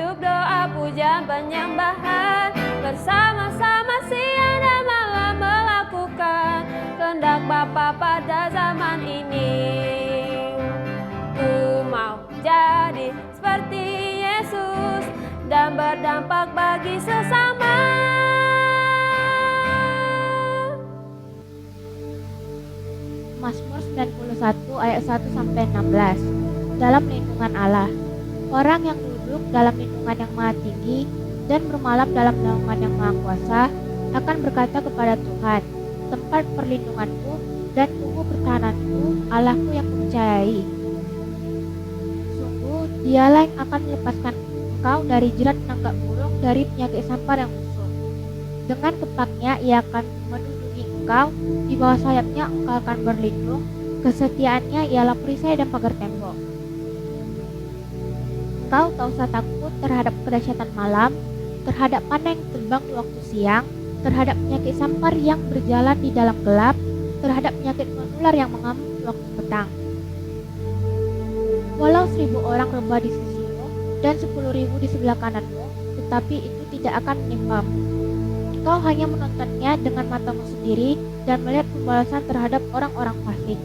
hidup doa puja penyembahan, bersama-sama siang dan malam melakukan kehendak Bapa pada zaman ini. Ku mau jadi seperti Yesus dan berdampak bagi sesama. Mazmur 91 ayat 1 sampai 16. Dalam lindungan Allah. Orang yang duduk dalam lindungan yang Maha Tinggi dan bermalam dalam naungan yang Maha Kuasa akan berkata kepada Tuhan, tempat perlindunganku dan tubuh pertahananku, Allahku yang kupercayai. Sungguh, Dialah yang akan melepaskan engkau dari jerat penangkap burung, dari penyakit sampar yang busuk. Dengan kepaknya ia akan melindungi engkau, di bawah sayapnya engkau akan berlindung, kesetiaannya ialah perisai dan pagar tembok. Engkau tak usah takut terhadap kedahsyatan malam, terhadap panah yang terbang di waktu siang, terhadap penyakit sampar yang berjalan di dalam gelap, terhadap penyakit menular yang mengamuk di waktu petang. Walau 1.000 orang rebah di sisimu dan 10.000 di sebelah kananmu, tetapi itu tidak akan menimpamu. Engkau hanya menontonnya dengan matamu sendiri dan melihat pembalasan terhadap orang-orang fasik.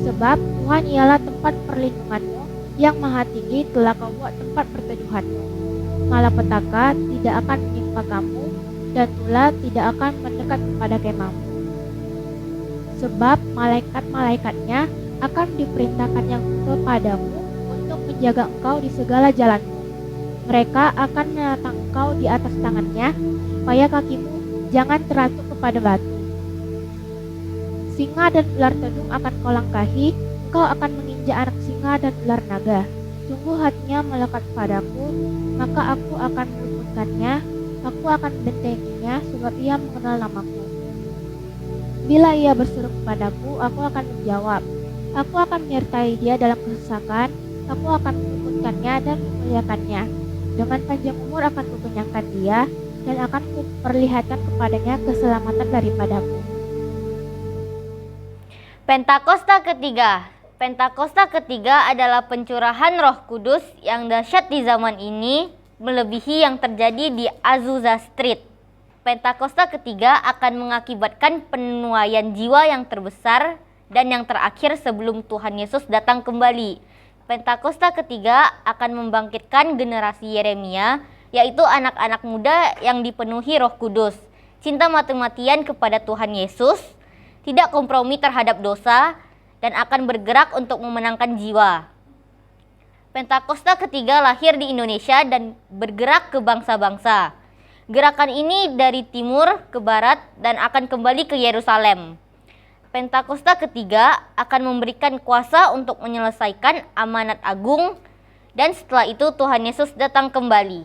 Sebab Tuhan ialah tempat perlindunganmu, yang Maha Tinggi telah kau buat tempat perteduhanmu. Malapetaka tidak akan menimpa kamu, dan tulah tidak akan mendekat kepada kemahmu. Sebab malaikat-malaikatnya akan diperintahkannya kepadamu untuk menjaga engkau di segala jalanmu. Mereka akan menatang engkau di atas tangannya, supaya kakimu jangan teratup kepada batu. Singa dan ular tedung akan kau langkahi, engkau akan menginjak anak singa dan ular naga. Sungguh hatinya melekat padaku, maka aku akan meluputkannya, aku akan membentenginya, sebab ia mengenal namaku. Bila ia berseru kepadaku, aku akan menjawab. Aku akan menyertai dia dalam kesesakan, aku akan meluputkannya dan memuliakannya. Dengan panjang umur akan kukenyangkan dia, dan akan kuperlihatkan kepadanya keselamatan daripadaku. Pentakosta ketiga. Pentakosta ketiga adalah pencurahan Roh Kudus yang dahsyat di zaman ini, melebihi yang terjadi di Azusa Street. Pentakosta ketiga akan mengakibatkan penuaian jiwa yang terbesar dan yang terakhir sebelum Tuhan Yesus datang kembali. Pentakosta ketiga akan membangkitkan generasi Yeremia, yaitu anak-anak muda yang dipenuhi Roh Kudus, cinta mati-matian kepada Tuhan Yesus, tidak kompromi terhadap dosa, dan akan bergerak untuk memenangkan jiwa. Pentakosta ketiga lahir di Indonesia dan bergerak ke bangsa-bangsa. Gerakan ini dari timur ke barat dan akan kembali ke Yerusalem. Pentakosta ketiga akan memberikan kuasa untuk menyelesaikan amanat agung, dan setelah itu Tuhan Yesus datang kembali.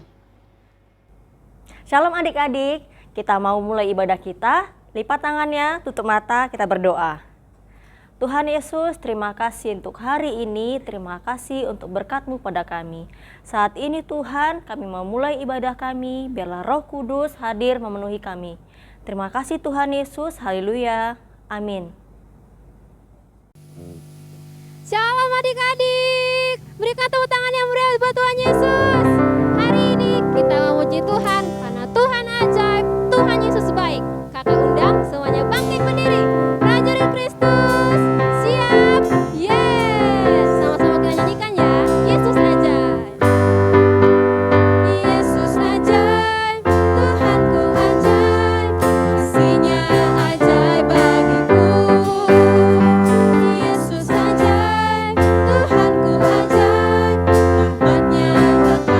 Shalom adik-adik, kita mau mulai ibadah kita. Lipat tangannya, tutup mata, kita berdoa. Tuhan Yesus, terima kasih untuk hari ini, terima kasih untuk berkat-Mu pada kami. Saat ini Tuhan, kami mau mulai ibadah kami, biarlah Roh Kudus hadir memenuhi kami. Terima kasih Tuhan Yesus, haleluya, amin. Shalom adik-adik, berikan tepuk tangan yang meriah buat Tuhan Yesus. Hari ini kita memuji Tuhan karena Tuhan ajaib, Tuhan Yesus baik. Kakak undang semuanya bangkit berdiri. Prajurit Kristus, siap? Yes! Sama-sama kita nyanyikan ya. Yesus ajaib. Yesus ajaib, Tuhanku ajaib, kasih-Nya ajaib bagiku. Yesus ajaib, Tuhanku ajaib, rahmat-Nya kekal.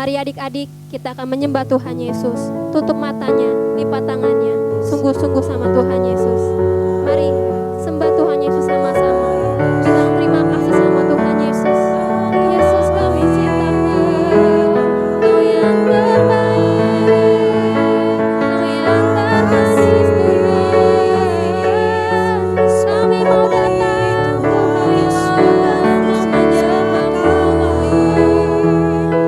Mari adik-adik, kita akan menyembah Tuhan Yesus. Tutup matanya, lipat tangannya, sungguh-sungguh sama Tuhan Yesus. Mari sembah Tuhan Yesus sama-sama. Bilang terima kasih sama Tuhan Yesus. Yesus, kami cintamu. Kau yang terbaik, Kau yang terkasih Tuhan. Kami mau datang, kami mau menyembahmu.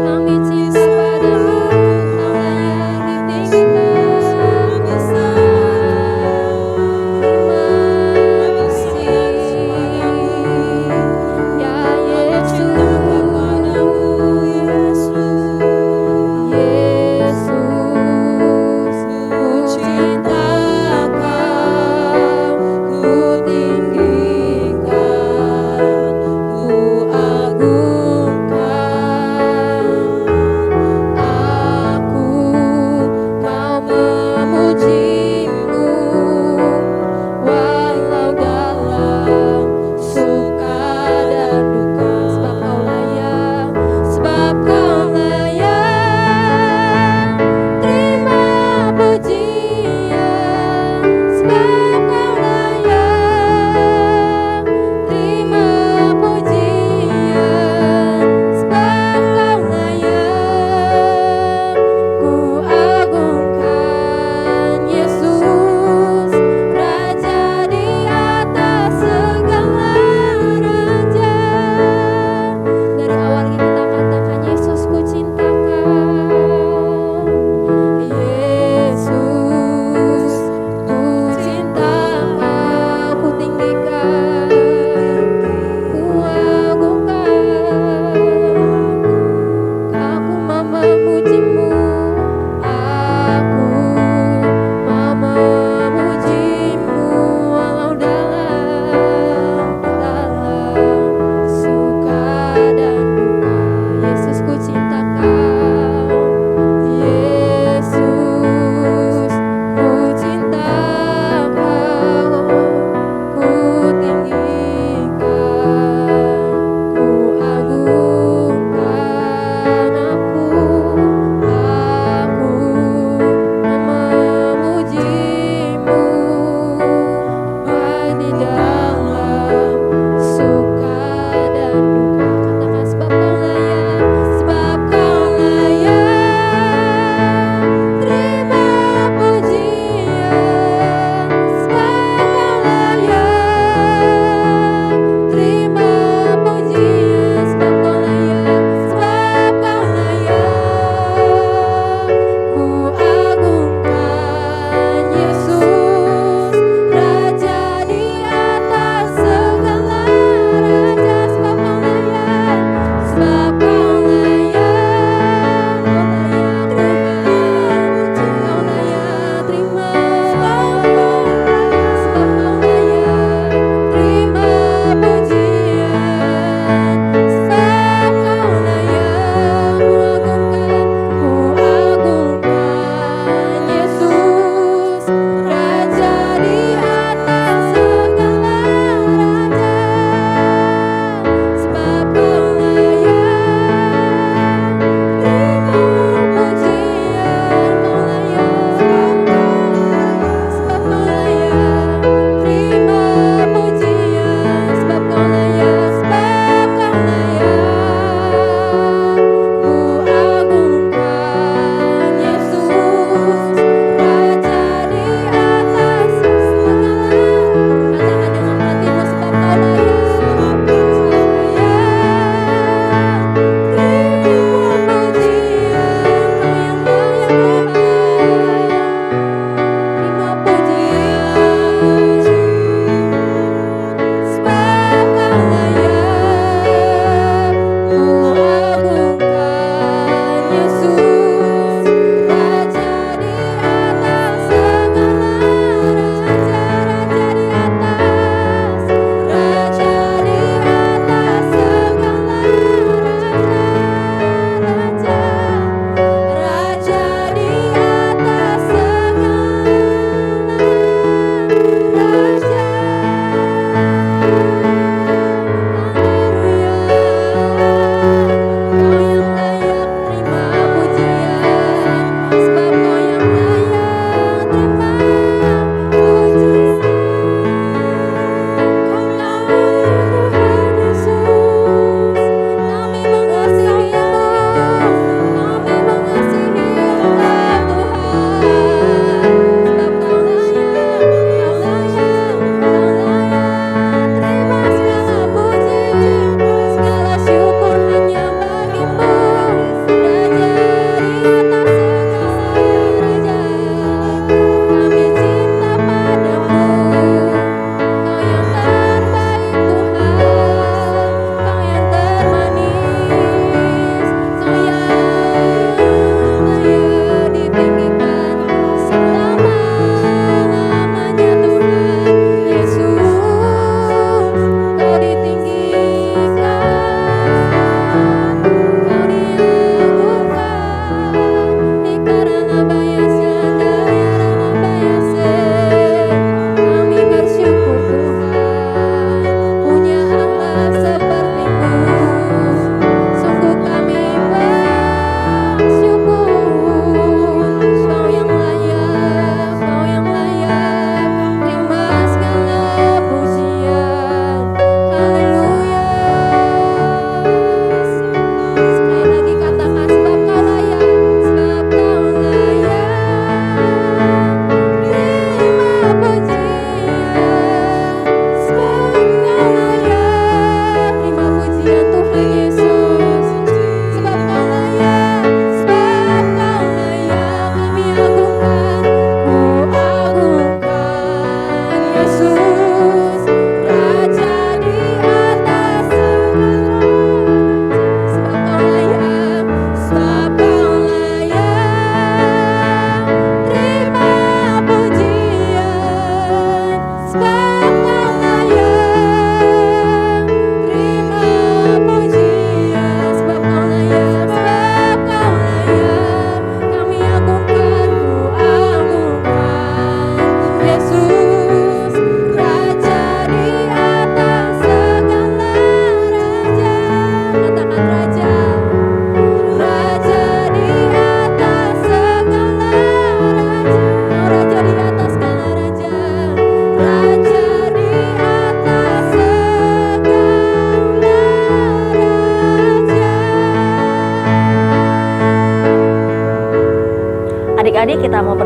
Kami cinta padamu, Kau layak ditinggikan. Terima kasih.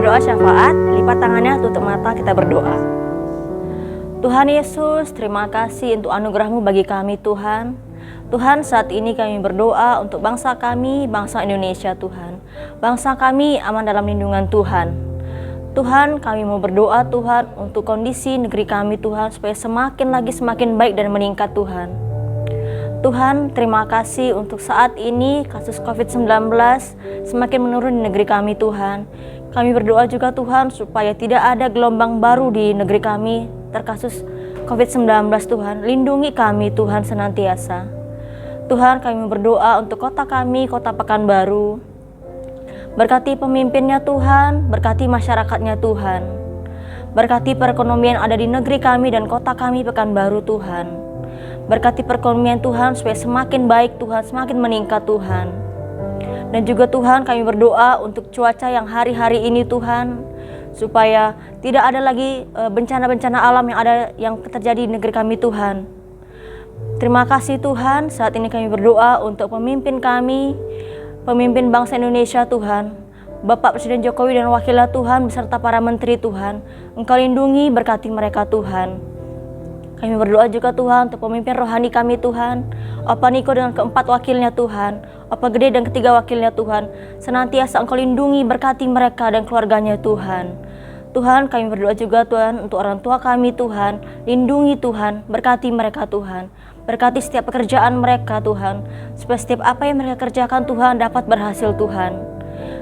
berdoa syafaat, lipat tangannya, tutup mata, kita berdoa. Tuhan Yesus, terima kasih untuk anugerah-Mu bagi kami Tuhan. Tuhan, saat ini kami berdoa untuk bangsa kami, bangsa Indonesia Tuhan. Bangsa kami aman dalam lindungan Tuhan. Tuhan, kami mau berdoa Tuhan untuk kondisi negeri kami Tuhan, supaya semakin baik dan meningkat Tuhan. Tuhan, terima kasih untuk saat ini kasus COVID-19 semakin menurun di negeri kami Tuhan. Kami berdoa juga Tuhan supaya tidak ada gelombang baru di negeri kami terkasus COVID-19 Tuhan. Lindungi kami Tuhan senantiasa. Tuhan, kami berdoa untuk kota kami, kota Pekanbaru. Berkati pemimpinnya Tuhan, berkati masyarakatnya Tuhan. Berkati perekonomian ada di negeri kami dan kota kami Pekanbaru Tuhan. Berkati perekonomian Tuhan supaya semakin baik Tuhan, semakin meningkat Tuhan. Dan juga Tuhan, kami berdoa untuk cuaca yang hari-hari ini Tuhan, supaya tidak ada lagi bencana-bencana alam yang terjadi di negeri kami Tuhan. Terima kasih Tuhan, saat ini kami berdoa untuk pemimpin kami, pemimpin bangsa Indonesia Tuhan, Bapak Presiden Jokowi dan wakilnya Tuhan beserta para menteri Tuhan. Engkau lindungi, berkati mereka Tuhan. Kami berdoa juga Tuhan untuk pemimpin rohani kami Tuhan, Opa Niko dengan keempat wakilnya Tuhan, Opa Gede dan ketiga wakilnya Tuhan. Senantiasa Engkau lindungi, berkati mereka dan keluarganya Tuhan. Tuhan, kami berdoa juga Tuhan untuk orang tua kami Tuhan, lindungi Tuhan, berkati mereka Tuhan. Berkati setiap pekerjaan mereka Tuhan, supaya setiap apa yang mereka kerjakan Tuhan dapat berhasil Tuhan.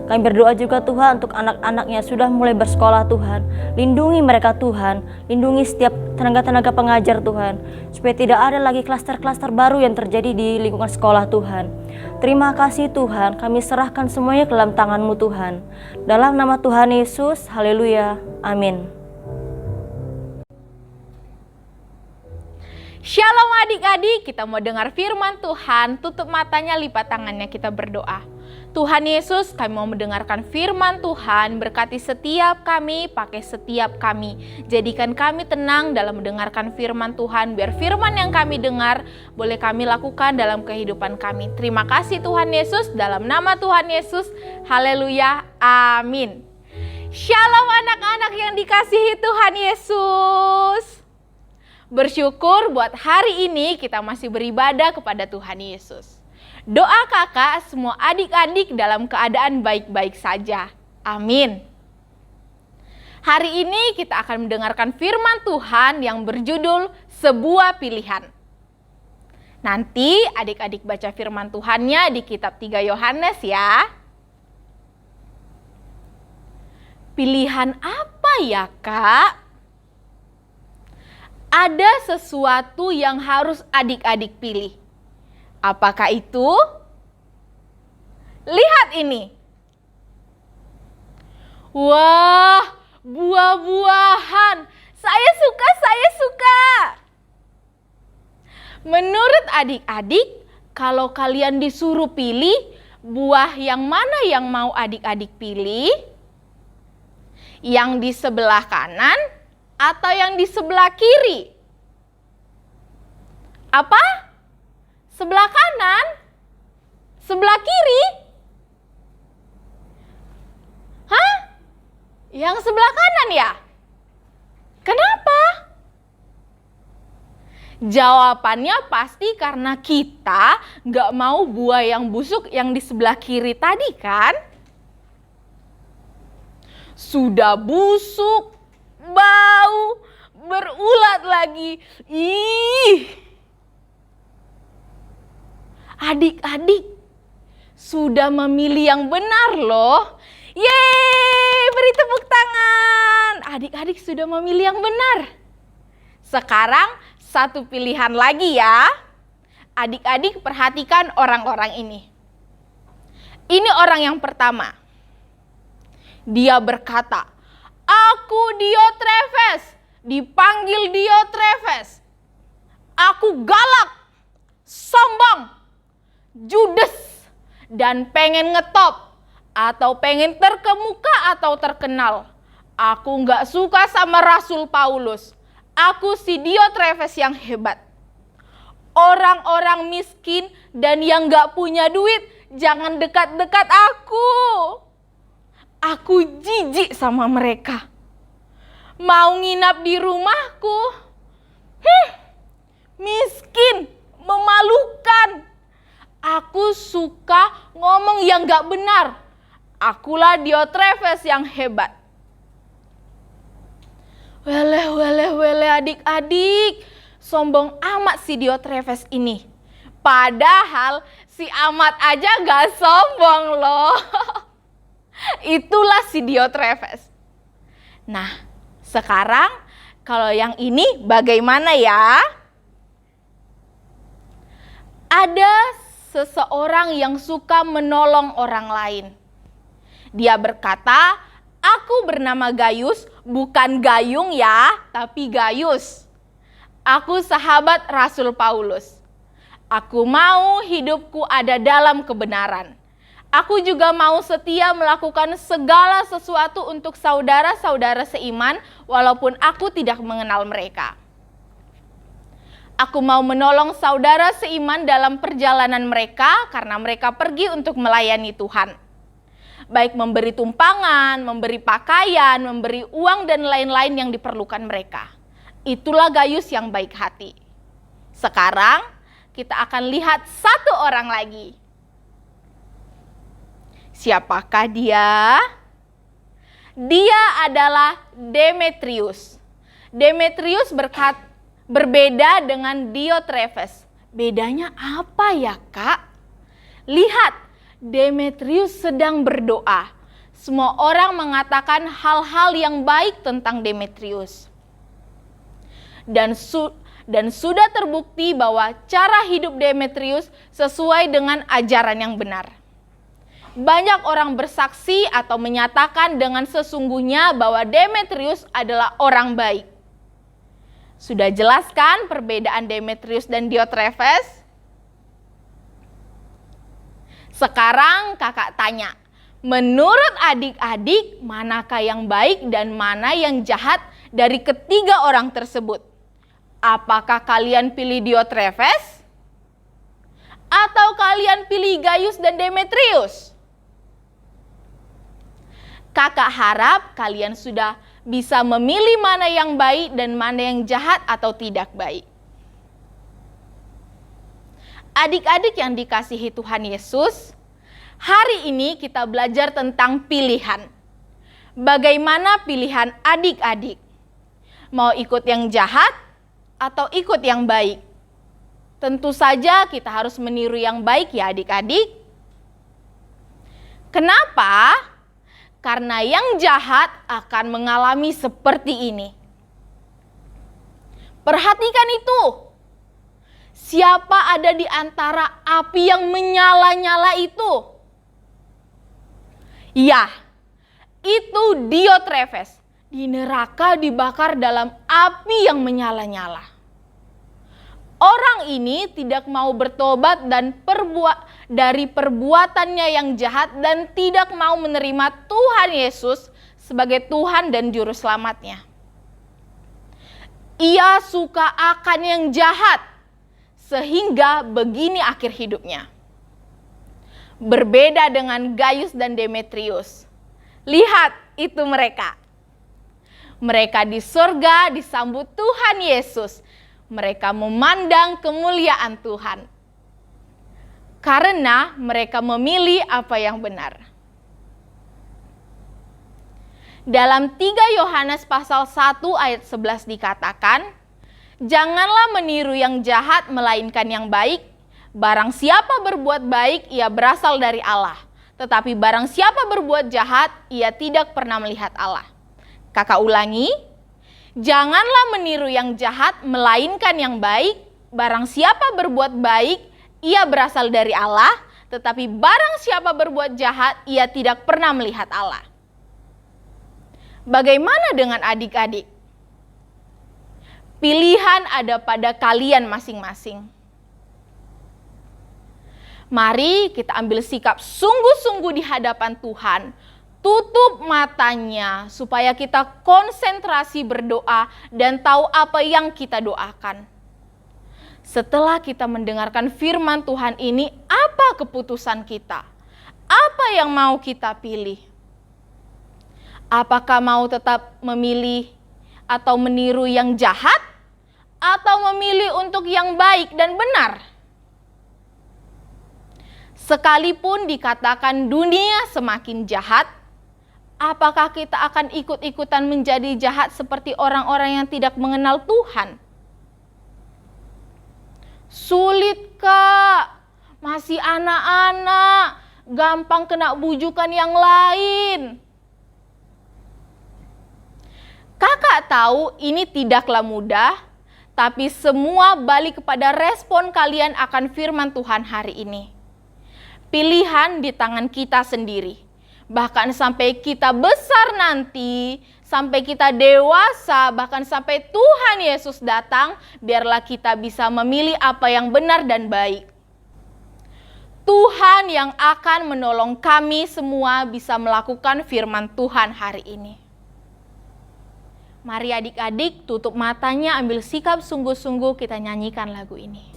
Kami berdoa juga Tuhan untuk anak-anaknya sudah mulai bersekolah Tuhan. Lindungi mereka Tuhan, lindungi setiap tenaga-tenaga pengajar Tuhan, supaya tidak ada lagi klaster-klaster baru yang terjadi di lingkungan sekolah Tuhan. Terima kasih Tuhan, kami serahkan semuanya ke dalam tangan-Mu Tuhan. Dalam nama Tuhan Yesus, haleluya, amin. Shalom adik-adik, kita mau dengar firman Tuhan, tutup matanya, lipat tangannya, kita berdoa. Tuhan Yesus, kami mau mendengarkan firman Tuhan, berkati setiap kami, pakai setiap kami. Jadikan kami tenang dalam mendengarkan firman Tuhan, biar firman yang kami dengar boleh kami lakukan dalam kehidupan kami. Terima kasih Tuhan Yesus, dalam nama Tuhan Yesus, haleluya, amin. Shalom anak-anak yang dikasihi Tuhan Yesus. Bersyukur buat hari ini kita masih beribadah kepada Tuhan Yesus. Doa kakak semua adik-adik dalam keadaan baik-baik saja. Amin. Hari ini kita akan mendengarkan firman Tuhan yang berjudul Sebuah Pilihan. Nanti adik-adik baca firman Tuhannya di kitab 3 Yohanes ya. Pilihan apa ya kak? Ada sesuatu yang harus adik-adik pilih. Apakah itu? Lihat ini. Wah, buah-buahan. Saya suka. Menurut adik-adik, kalau kalian disuruh pilih, buah yang mana yang mau adik-adik pilih? Yang di sebelah kanan atau yang di sebelah kiri? Apa? Sebelah kanan? Sebelah kiri? Hah? Yang sebelah kanan ya? Kenapa? Jawabannya pasti karena kita nggak mau buah yang busuk yang di sebelah kiri tadi kan? Sudah busuk, bau, berulat lagi. Ih. Adik-adik sudah memilih yang benar loh. Yeay, beri tepuk tangan. Adik-adik sudah memilih yang benar. Sekarang satu pilihan lagi ya. Adik-adik perhatikan orang-orang ini. Ini orang yang pertama. Dia berkata, "Aku Diotrefes, dipanggil Diotrefes. Aku galak, sombong, judes, dan pengen ngetop, atau pengen terkemuka atau terkenal. Aku nggak suka sama Rasul Paulus. Aku si Diotrefes yang hebat. Orang-orang miskin dan yang nggak punya duit, jangan dekat-dekat aku. Aku jijik sama mereka. Mau nginap di rumahku? Miskin, memalukan. Aku suka ngomong yang gak benar. Akulah Diotrefes yang hebat. Wele adik-adik, sombong amat si Diotrefes ini. Padahal si Amat aja gak sombong loh. Itulah si Diotrefes. Nah, sekarang kalau yang ini bagaimana ya? Ada seseorang yang suka menolong orang lain. Dia berkata, "Aku bernama Gayus, bukan Gayung ya, tapi Gayus. Aku sahabat Rasul Paulus. Aku mau hidupku ada dalam kebenaran. Aku juga mau setia melakukan segala sesuatu untuk saudara-saudara seiman walaupun aku tidak mengenal mereka. Aku mau menolong saudara seiman dalam perjalanan mereka karena mereka pergi untuk melayani Tuhan. Baik memberi tumpangan, memberi pakaian, memberi uang dan lain-lain yang diperlukan mereka. Itulah Gayus yang baik hati." Sekarang kita akan lihat satu orang lagi. Siapakah dia? Dia adalah Demetrius. Demetrius berbeda dengan Diotrefes. Bedanya apa ya, Kak? Lihat, Demetrius sedang berdoa. Semua orang mengatakan hal-hal yang baik tentang Demetrius. Dan sudah terbukti bahwa cara hidup Demetrius sesuai dengan ajaran yang benar. Banyak orang bersaksi atau menyatakan dengan sesungguhnya bahwa Demetrius adalah orang baik. Sudah jelaskan perbedaan Demetrius dan Diotrefes? Sekarang kakak tanya, menurut adik-adik manakah yang baik dan mana yang jahat dari ketiga orang tersebut? Apakah kalian pilih Diotrefes? Atau kalian pilih Gayus dan Demetrius? Kakak harap kalian sudah bisa memilih mana yang baik dan mana yang jahat atau tidak baik. Adik-adik yang dikasihi Tuhan Yesus, hari ini kita belajar tentang pilihan. Bagaimana pilihan adik-adik? Mau ikut yang jahat atau ikut yang baik? Tentu saja kita harus meniru yang baik ya adik-adik. Kenapa? Karena yang jahat akan mengalami seperti ini. Perhatikan itu. Siapa ada di antara api yang menyala-nyala itu? Ya, itu Diotrefes. Di neraka dibakar dalam api yang menyala-nyala. Orang ini tidak mau bertobat dan dari perbuatannya yang jahat dan tidak mau menerima Tuhan Yesus sebagai Tuhan dan Juru Selamatnya. Ia suka akan yang jahat sehingga begini akhir hidupnya. Berbeda dengan Gayus dan Demetrius. Lihat itu mereka. Mereka di surga disambut Tuhan Yesus. Mereka memandang kemuliaan Tuhan. Karena mereka memilih apa yang benar. Dalam 3 Yohanes pasal 1 ayat 11 dikatakan, "Janganlah meniru yang jahat melainkan yang baik. Barang siapa berbuat baik, ia berasal dari Allah. Tetapi barang siapa berbuat jahat, ia tidak pernah melihat Allah." Kakak ulangi, janganlah meniru yang jahat melainkan yang baik. Barang siapa berbuat baik, ia berasal dari Allah. Tetapi barang siapa berbuat jahat, ia tidak pernah melihat Allah. Bagaimana dengan adik-adik? Pilihan ada pada kalian masing-masing. Mari kita ambil sikap sungguh-sungguh di hadapan Tuhan. Tutup matanya supaya kita konsentrasi berdoa dan tahu apa yang kita doakan. Setelah kita mendengarkan firman Tuhan ini, apa keputusan kita? Apa yang mau kita pilih? Apakah mau tetap memilih atau meniru yang jahat, atau memilih untuk yang baik dan benar? Sekalipun dikatakan dunia semakin jahat, apakah kita akan ikut-ikutan menjadi jahat seperti orang-orang yang tidak mengenal Tuhan? Sulit, Kak. Masih anak-anak, gampang kena bujukan yang lain. Kakak tahu ini tidaklah mudah, tapi semua balik kepada respon kalian akan firman Tuhan hari ini. Pilihan di tangan kita sendiri. Bahkan sampai kita besar nanti, sampai kita dewasa, bahkan sampai Tuhan Yesus datang, biarlah kita bisa memilih apa yang benar dan baik. Tuhan yang akan menolong kami semua bisa melakukan firman Tuhan hari ini. Mari adik-adik tutup matanya, ambil sikap sungguh-sungguh, kita nyanyikan lagu ini.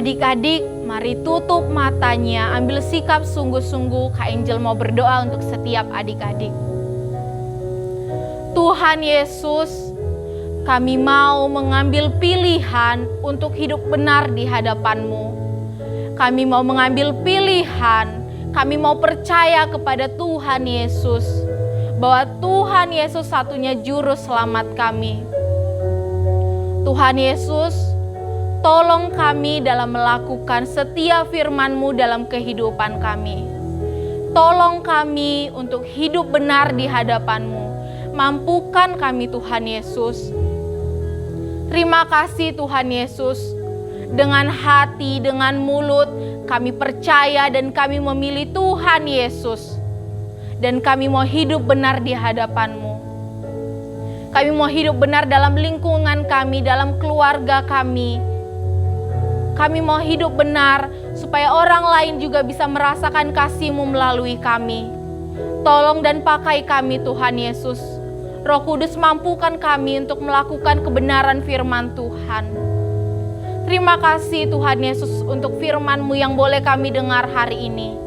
Adik-adik, mari tutup matanya, ambil sikap sungguh-sungguh. Kak Angel mau berdoa untuk setiap adik-adik. Tuhan Yesus, kami mau mengambil pilihan untuk hidup benar di hadapan-Mu. Kami mau mengambil pilihan, kami mau percaya kepada Tuhan Yesus, bahwa Tuhan Yesus satunya juru selamat kami. Tuhan Yesus, tolong kami dalam melakukan setiap firman-Mu dalam kehidupan kami. Tolong kami untuk hidup benar di hadapan-Mu. Mampukan kami Tuhan Yesus. Terima kasih Tuhan Yesus. Dengan hati, dengan mulut, kami percaya dan kami memilih Tuhan Yesus. Dan kami mau hidup benar di hadapan-Mu. Kami mau hidup benar dalam lingkungan kami, dalam keluarga kami. Kami mau hidup benar supaya orang lain juga bisa merasakan kasih-Mu melalui kami. Tolong dan pakai kami Tuhan Yesus. Roh Kudus mampukan kami untuk melakukan kebenaran firman Tuhan. Terima kasih Tuhan Yesus untuk firman-Mu yang boleh kami dengar hari ini.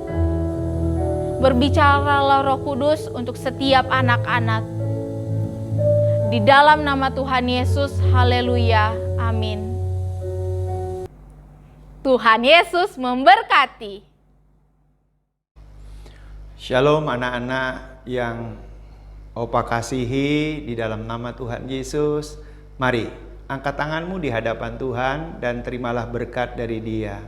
Berbicaralah Roh Kudus untuk setiap anak-anak. Di dalam nama Tuhan Yesus, haleluya, amin. Tuhan Yesus memberkati. Shalom anak-anak yang Opa kasihi di dalam nama Tuhan Yesus. Mari angkat tanganmu di hadapan Tuhan dan terimalah berkat dari Dia.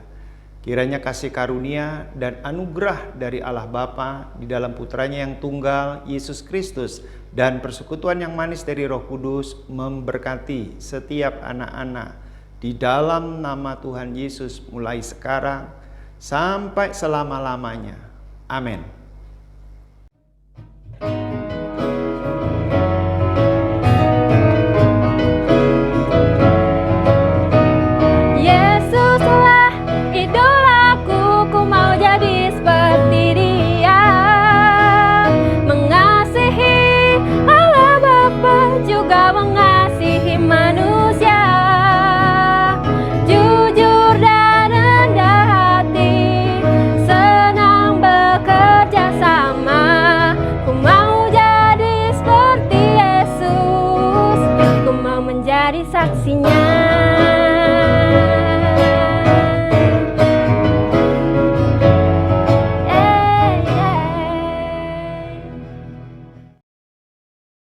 Kiranya kasih karunia dan anugerah dari Allah Bapa di dalam putranya yang tunggal, Yesus Kristus, dan persekutuan yang manis dari Roh Kudus memberkati setiap anak-anak di dalam nama Tuhan Yesus mulai sekarang sampai selama-lamanya. Amin.